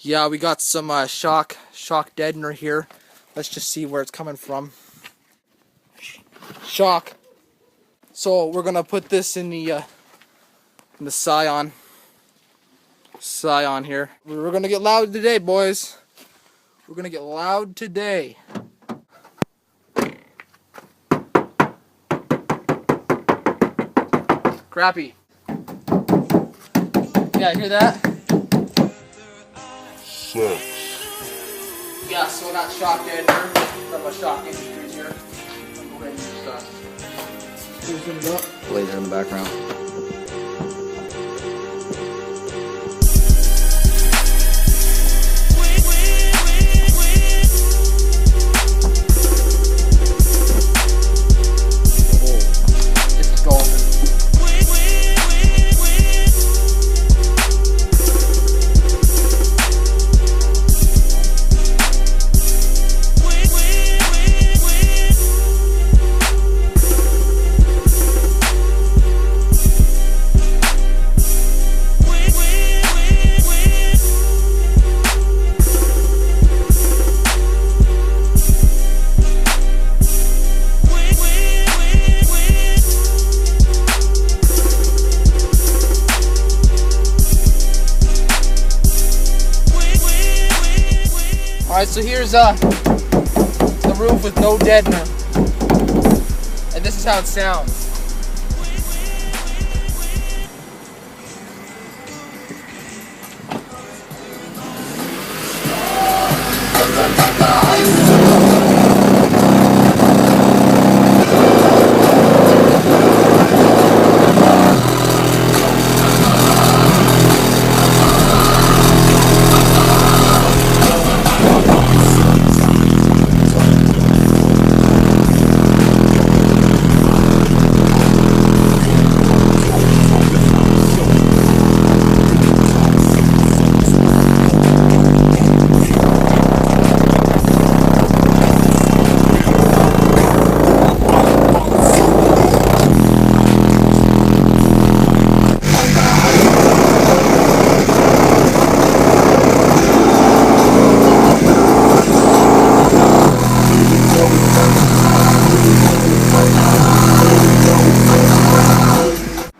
Yeah, we got some shock deadener here. Let's just see where it's coming from. Shock. So we're gonna put this in the scion here. We're gonna get loud today, boys. We're gonna get loud today. Crappy. Yeah, hear that? Yeah, so not shock deadener, from a shock industries here. I'm going to just open it up. Laser in the background. Alright, so here's the roof with no deadener. And this is how it sounds.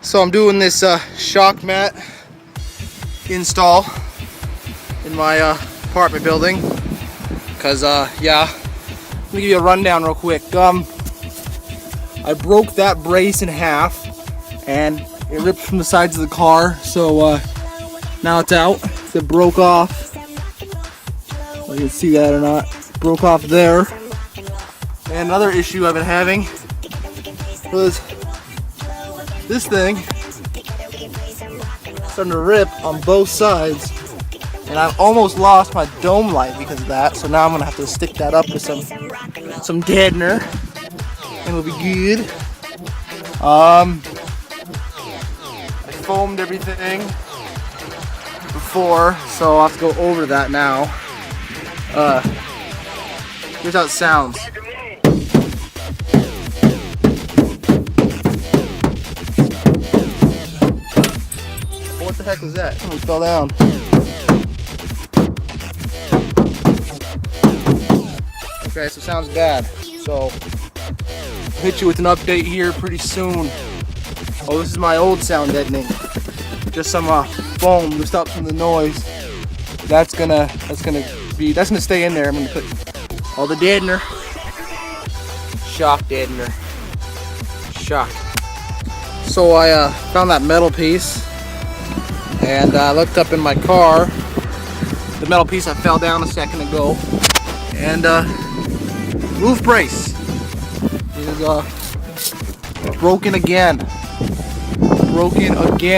So I'm doing this shock mat install in my apartment building because yeah, let me give you a rundown real quick. I broke that brace in half and it ripped from the sides of the car, so now it's out. It broke off. You can see that or not. Broke off there. And another issue I've been having was this thing starting to rip on both sides, and I've almost lost my dome light because of that. So now I'm gonna have to stick that up with some deadener, and it'll be good. I foamed everything before, so I'll have to go over that now. Here's how it sounds. What the heck was that? Someone fell down. Okay, so it sounds bad. So I'll hit you with an update here pretty soon. Oh, this is my old sound deadening. Just some foam to stop some of the noise. That's gonna stay in there. I'm gonna put all the deadener. Shock deadener. Shock. So I found that metal piece. And I looked up in my car, the metal piece I fell down a second ago, and roof brace is broken again.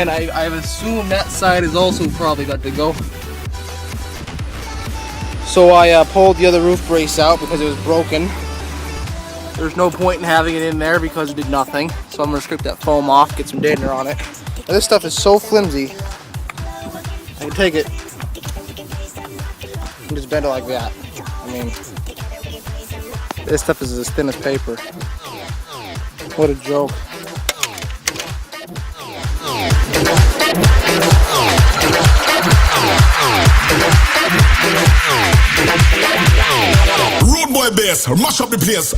I've assumed that side is also probably got to go. So I pulled the other roof brace out because it was broken. There's no point in having it in there because it did nothing. So I'm gonna strip that foam off, get some deadener on it. Now, this stuff is so flimsy. I can take it and just bend it like that. I mean, this stuff is as thin as paper. What a joke. place, mash up the place.